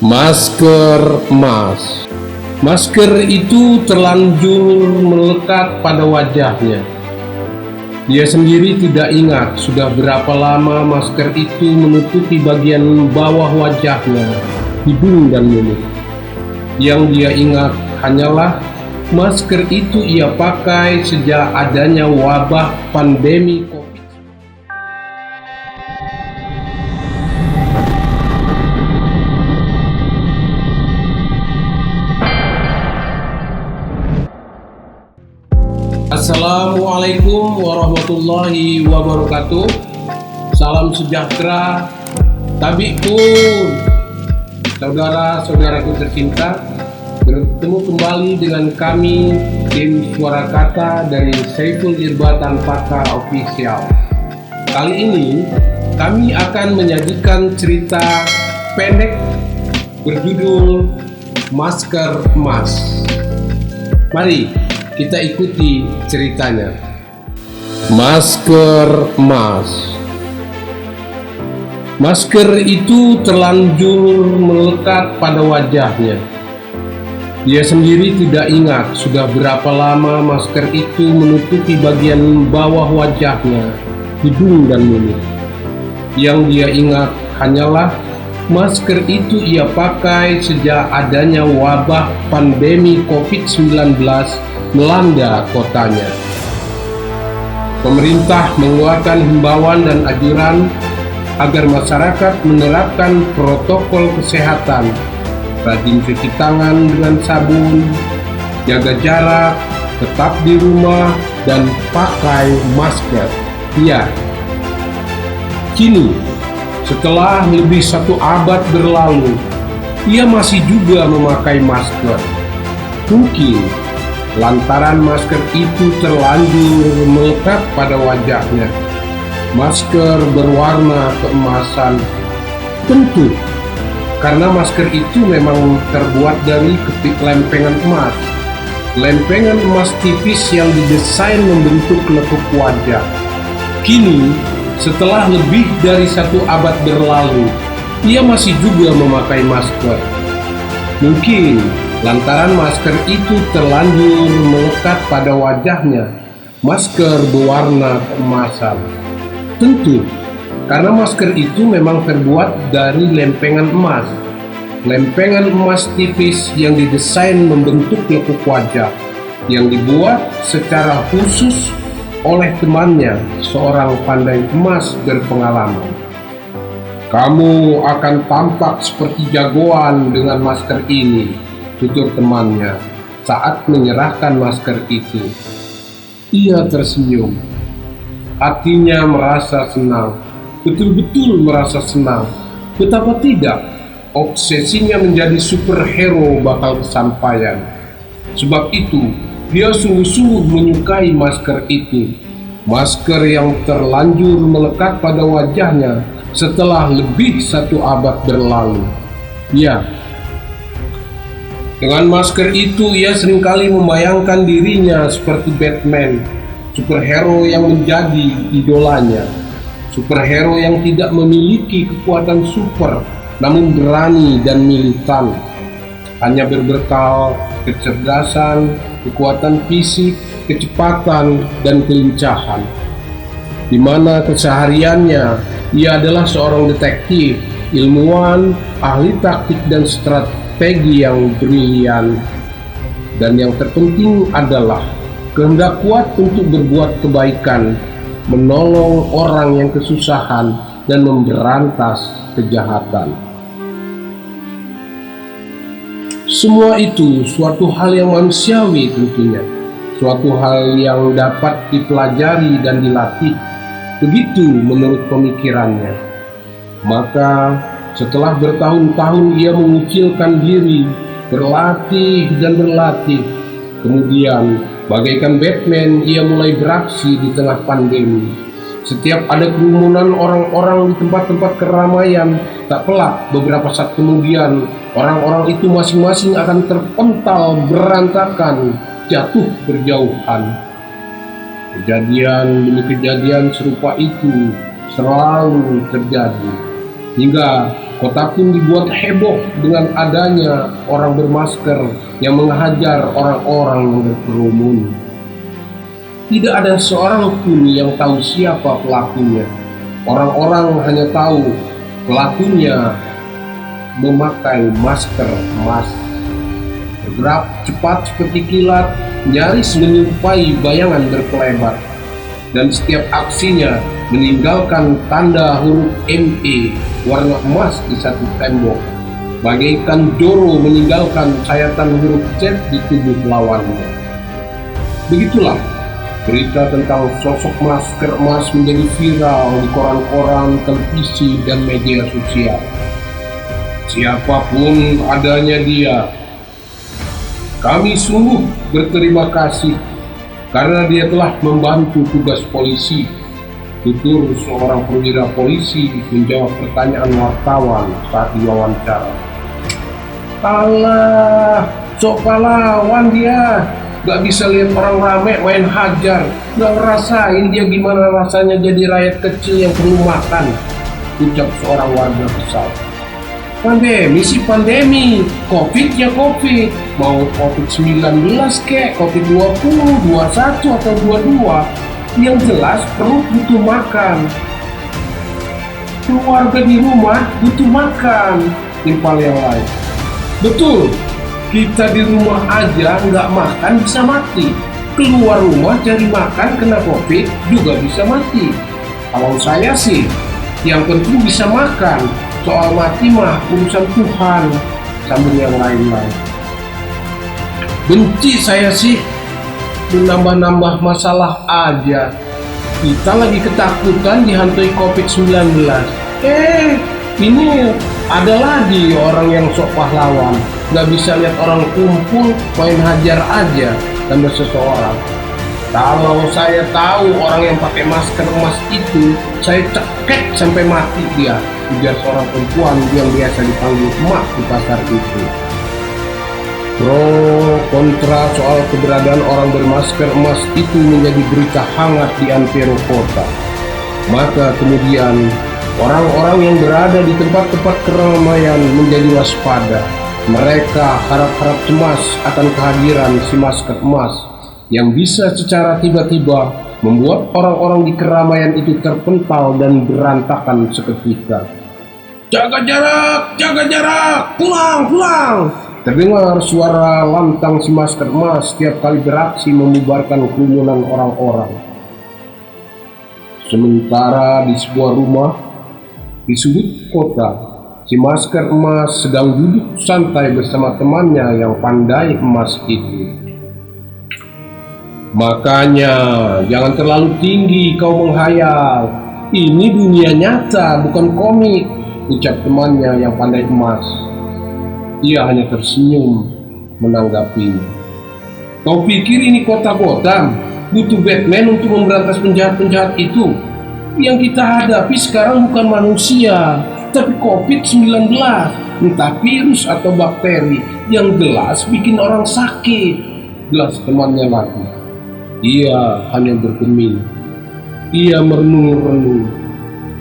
Masker emas. Masker itu terlanjur melekat pada wajahnya. Dia sendiri tidak ingat sudah berapa lama masker itu menutupi bagian bawah wajahnya, hidung dan mulut. Yang dia ingat hanyalah masker itu ia pakai sejak adanya wabah pandemi COVID. Assalamualaikum warahmatullahi wabarakatuh. Salam sejahtera, tabi'un. Saudara-saudaraku tercinta, bertemu kembali dengan kami tim Suara Kata dari Saiful Irba Tanpaka Official. Kali ini kami akan menyajikan cerita pendek berjudul Masker Emas. Mari kita ikuti ceritanya. Masker emas. Masker itu terlanjur melekat pada wajahnya. Dia sendiri tidak ingat sudah berapa lama masker itu menutupi bagian bawah wajahnya, hidung dan mulut. Yang dia ingat hanyalah masker itu ia pakai sejak adanya wabah pandemi COVID-19 melanda kotanya. Pemerintah mengeluarkan himbauan dan anjuran agar masyarakat menerapkan protokol kesehatan, rajin cuci tangan dengan sabun, jaga jarak, tetap di rumah, dan pakai masker. Ya, kini setelah lebih 1 abad berlalu, ia masih juga memakai masker. Mungkin lantaran masker itu terlanjur melekat pada wajahnya. Masker berwarna keemasan. Tentu, karena masker itu memang terbuat dari kepik lempengan emas. Lempengan emas tipis yang didesain membentuk lekuk wajah. Kini, setelah lebih dari 1 abad berlalu, ia masih juga memakai masker. Mungkin lantaran masker itu terlanjur melekat pada wajahnya. Masker berwarna keemasan. Tentu, karena masker itu memang terbuat dari lempengan emas. Lempengan emas tipis yang didesain membentuk lekuk wajah, yang dibuat secara khusus oleh temannya, seorang pandai emas berpengalaman. "Kamu akan tampak seperti jagoan dengan masker ini," tutur temannya saat menyerahkan masker itu. Ia tersenyum. Hatinya merasa senang, betul-betul merasa senang. Betapa tidak, obsesinya menjadi superhero bakal kesampaian. Sebab itu, dia sungguh-sungguh menyukai masker itu. Masker yang terlanjur melekat pada wajahnya setelah lebih 1 abad berlalu. Ya, dengan masker itu ia seringkali membayangkan dirinya seperti Batman, superhero yang menjadi idolanya. Superhero yang tidak memiliki kekuatan super, namun berani dan militan. Hanya berbekal kecerdasan, kekuatan fisik, kecepatan, dan kelincahan. Di mana kesehariannya ia adalah seorang detektif, ilmuwan, ahli taktik dan strategi yang brilian. Dan yang terpenting adalah kehendak kuat untuk berbuat kebaikan, menolong orang yang kesusahan, dan memberantas kejahatan. Semua itu suatu hal yang manusiawi tentunya, suatu hal yang dapat dipelajari dan dilatih. Begitu menurut pemikirannya. Maka setelah bertahun-tahun ia mengucilkan diri, berlatih dan berlatih. Kemudian bagaikan Batman, ia mulai beraksi di tengah pandemi. Setiap ada kerumunan orang-orang di tempat-tempat keramaian, tak pelak beberapa saat kemudian orang-orang itu masing-masing akan terpental berantakan, jatuh berjauhan. Kejadian demi kejadian serupa itu selalu terjadi. Hingga kota pun dibuat heboh dengan adanya orang bermasker yang menghajar orang-orang yang berkerumun. Tidak ada seorang pun yang tahu siapa pelakunya. Orang-orang hanya tahu pelakunya memakai masker emas, bergerak cepat seperti kilat, nyaris menyerupai bayangan berkelebat, dan setiap aksinya meninggalkan tanda huruf ME warna emas di satu tembok, bagaikan Doro meninggalkan sayatan huruf Z di tubuh lawannya. Begitulah berita tentang sosok masker emas menjadi viral di koran-koran, televisi, dan media sosial. Siapapun adanya dia, kami sungguh berterima kasih karena dia telah membantu tugas polisi. Tutur seorang perwira polisi menjawab pertanyaan wartawan saat diwawancara. Alah, sok pahlawan dia. Gak bisa lihat orang rame main hajar. Gak ngerasain dia gimana rasanya jadi rakyat kecil yang perlu makan, ucap seorang warga kesal. Pandemi sih pandemi, Covid ya Covid. Mau Covid-19 kek, Covid-20, 21 atau 22, yang jelas perut butuh makan. Keluarga di rumah butuh makan, timpal yang lain. Betul, kita di rumah aja nggak makan bisa mati. Keluar rumah cari makan kena Covid juga bisa mati. Kalau saya sih, yang penting bisa makan. Soal mati mah urusan Tuhan, sambung yang lain-lain. Benci saya sih, menambah-nambah masalah aja. Kita lagi ketakutan dihantui Covid-19. Ini ada lagi orang yang sok pahlawan. Gak bisa lihat orang kumpul, main hajar aja, tambah seseorang. Kalau saya tahu orang yang pakai masker emas itu, saya cekek sampai mati dia, ujar seorang perempuan yang biasa dipanggil emak di pasar itu. Pro kontra soal keberadaan orang bermasker emas itu menjadi berita hangat di antero kota. Maka kemudian orang-orang yang berada di tempat-tempat keramaian menjadi waspada. Mereka harap-harap cemas akan kehadiran si masker emas yang bisa secara tiba-tiba membuat orang-orang di keramaian itu terpental dan berantakan seketika. Jaga jarak, pulang. Terdengar suara lantang si masker emas setiap kali beraksi membubarkan kerumunan orang-orang. Sementara di sebuah rumah di sudut kota, si masker emas sedang duduk santai bersama temannya yang pandai emas itu. Makanya jangan terlalu tinggi kau menghayal. Ini dunia nyata, bukan komik, ucap temannya yang pandai emas. Ia hanya tersenyum menanggapinya. Kau pikir ini kota Gotham butuh Batman untuk memberantas penjahat-penjahat itu? Yang kita hadapi sekarang bukan manusia, tapi Covid-19, entah virus atau bakteri, yang jelas bikin orang sakit, jelas temannya lagi. Ia hanya bergeming. Ia merenung-renung.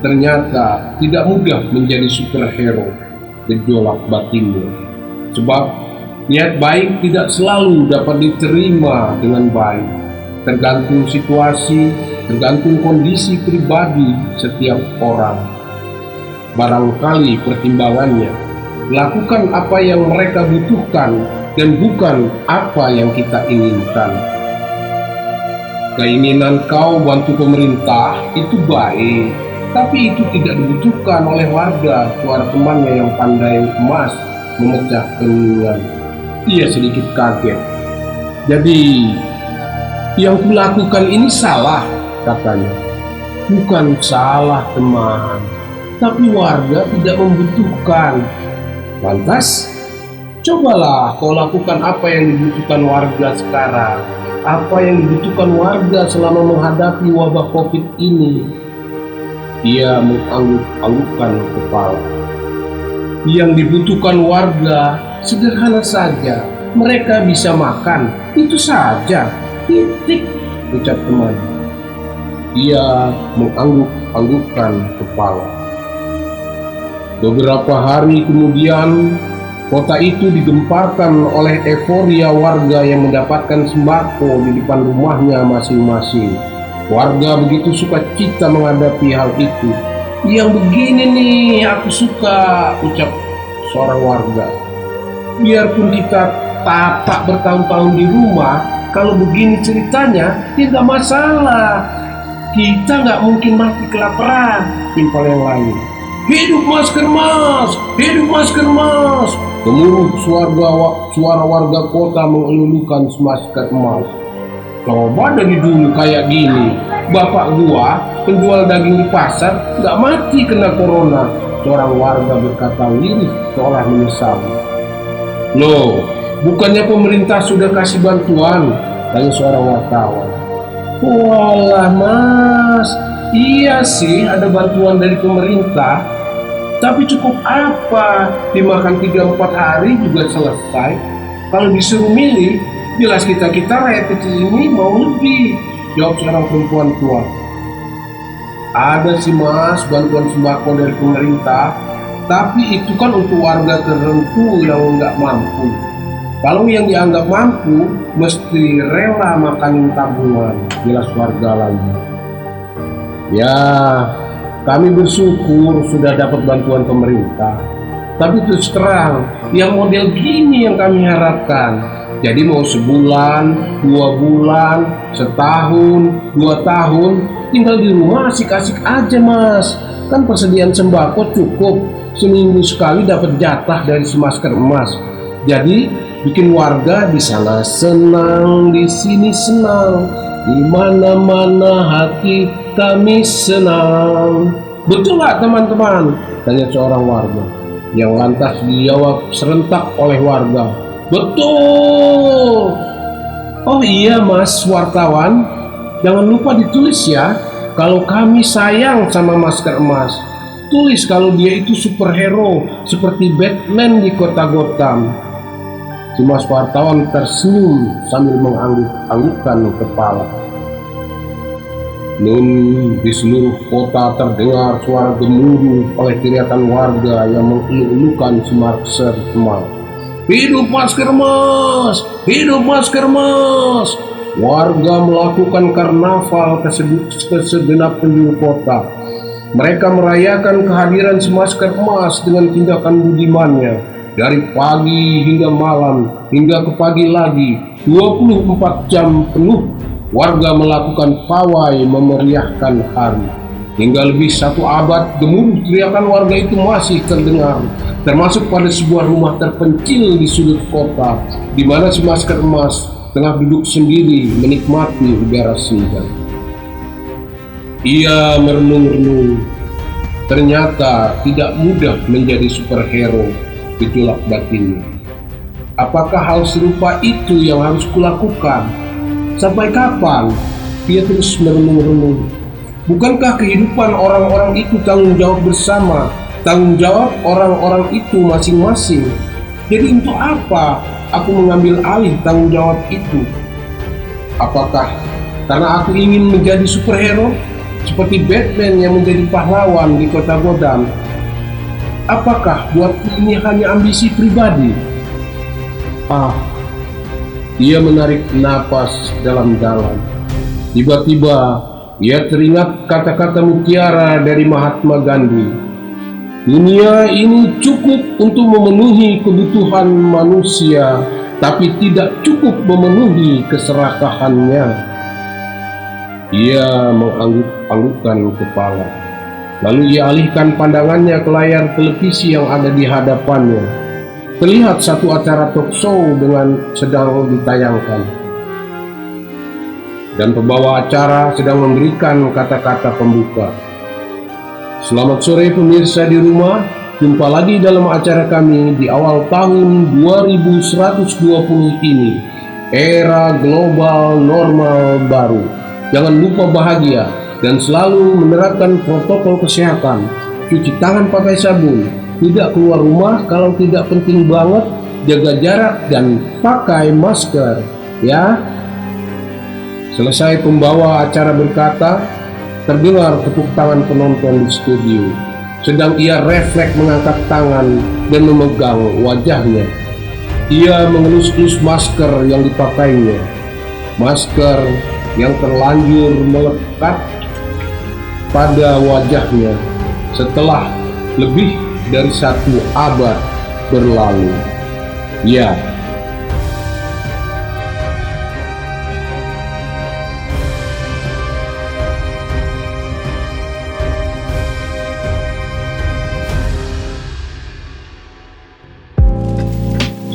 Ternyata tidak mudah menjadi superhero, gejolak batinnya. Sebab niat baik tidak selalu dapat diterima dengan baik. Tergantung situasi, tergantung kondisi pribadi setiap orang. Barangkali pertimbangannya, lakukan apa yang mereka butuhkan dan bukan apa yang kita inginkan. Keinginan kau bantu pemerintah itu baik, tapi itu tidak dibutuhkan oleh warga, suara temannya yang pandai emas memecah kebingungan. Ia sedikit kaget. Jadi, yang kulakukan ini salah, katanya. Bukan salah teman, tapi warga tidak membutuhkan. Lantas, cobalah kau lakukan apa yang dibutuhkan warga sekarang. Apa yang dibutuhkan warga selama menghadapi wabah Covid ini? Ia mengangguk-anggukkan kepala. Yang dibutuhkan warga sederhana saja. Mereka bisa makan, itu saja. Titik, ucap teman. Ia mengangguk-anggukkan kepala. Beberapa hari kemudian, kota itu digemparkan oleh euforia warga yang mendapatkan sembako di depan rumahnya masing-masing. Warga begitu sukacita menghadapi hal itu. Yang begini nih aku suka, ucap seorang warga. Biarpun kita tapak bertahun-tahun di rumah, kalau begini ceritanya tidak masalah. Kita nggak mungkin mati kelaparan, timpal yang lain. Hidup masker mas! Hidup masker mas! Gemuruh suara warga kota mengelulukan masker emas. Coba dari dulu kayak gini, bapak gua penjual daging di pasar nggak mati kena corona. Seorang warga berkata lirih seolah menyesal. Loh, bukannya pemerintah sudah kasih bantuan? Tanya seorang wartawan. Walah mas, iya sih ada bantuan dari pemerintah. Tapi cukup apa? Dimakan 3-4 hari juga selesai. Kalau disuruh milih, jelas kita rakyat kecil ini mau lebih, jawab seorang perempuan tua. Ada sih mas bantuan sembako dari pemerintah, tapi itu kan untuk warga tertentu yang nggak mampu. Kalau yang dianggap mampu, mesti rela makanin tabungan, jelas warga lain. Ya, kami bersyukur sudah dapat bantuan pemerintah. Tapi terus terang, yang model gini yang kami harapkan. Jadi mau sebulan, 2 bulan, setahun, 2 tahun, tinggal di rumah asik-asik aja mas. Kan persediaan sembako cukup, seminggu sekali dapat jatah dari semasker emas. Jadi bikin warga di sana senang, di sini senang, di mana-mana hati kami senang. Betul nggak teman-teman? Tanya seorang warga, yang lantas dijawab serentak oleh warga. Betul. Oh iya mas wartawan, jangan lupa ditulis ya kalau kami sayang sama masker emas. Tulis kalau dia itu superhero seperti Batman di kota Gotham. Si mas wartawan tersenyum sambil mengangguk-anggukkan kepala. Nun, di seluruh kota terdengar suara gemuruh oleh teriakan warga yang mengeluh-elukan masker emas. Hidup masker emas! Hidup masker emas! Warga melakukan karnaval ke segenap penjuru kota. Mereka merayakan kehadiran masker emas dengan tindakan budimannya. Dari pagi hingga malam, hingga ke pagi lagi, 24 jam penuh, warga melakukan pawai memeriahkan hari. Hingga lebih 1 abad, gemuruh teriakan warga itu masih terdengar, termasuk pada sebuah rumah terpencil di sudut kota, di mana si masker emas tengah duduk sendiri menikmati udara senja. Ia merenung-renung, ternyata tidak mudah menjadi superhero, gejolak batinnya. Apakah hal serupa itu yang harus kulakukan? Sampai kapan? Ia terus merenung-renung. Bukankah kehidupan orang-orang itu tanggung jawab bersama, tanggung jawab orang-orang itu masing-masing? Jadi untuk apa aku mengambil alih tanggung jawab itu? Apakah karena aku ingin menjadi superhero seperti Batman yang menjadi pahlawan di kota Gotham? Apakah buat ini hanya ambisi pribadi? Ia menarik napas dalam-dalam. Tiba-tiba ia teringat kata-kata mutiara dari Mahatma Gandhi. Dunia ini cukup untuk memenuhi kebutuhan manusia, tapi tidak cukup memenuhi keserakahannya. Ia mengangguk-anggukkan kepala. Lalu ia alihkan pandangannya ke layar televisi yang ada di hadapannya. Terlihat satu acara talk show sedang ditayangkan. Dan pembawa acara sedang memberikan kata-kata pembuka. Selamat sore pemirsa di rumah, jumpa lagi dalam acara kami di awal tahun 2120 ini. Era global normal baru. Jangan lupa bahagia dan selalu menerapkan protokol kesehatan. Cuci tangan pakai sabun, tidak keluar rumah kalau tidak penting banget, jaga jarak dan pakai masker, ya. Selesai pembawa acara berkata, terdengar tepuk tangan penonton di studio. sedang ia refleks mengangkat tangan dan memegang wajahnya. Ia mengelus-elus masker yang dipakainya, masker yang terlanjur melekat pada wajahnya setelah lebih dari 1 abad berlalu. Ya,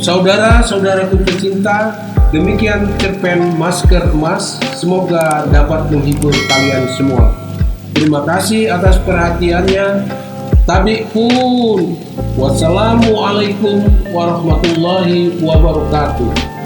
saudara-saudaraku tercinta, demikian cerpen Masker Emas. Semoga dapat menghibur kalian semua. Terima kasih atas perhatiannya. Tabi pun. Wassalamualaikum warahmatullahi wabarakatuh.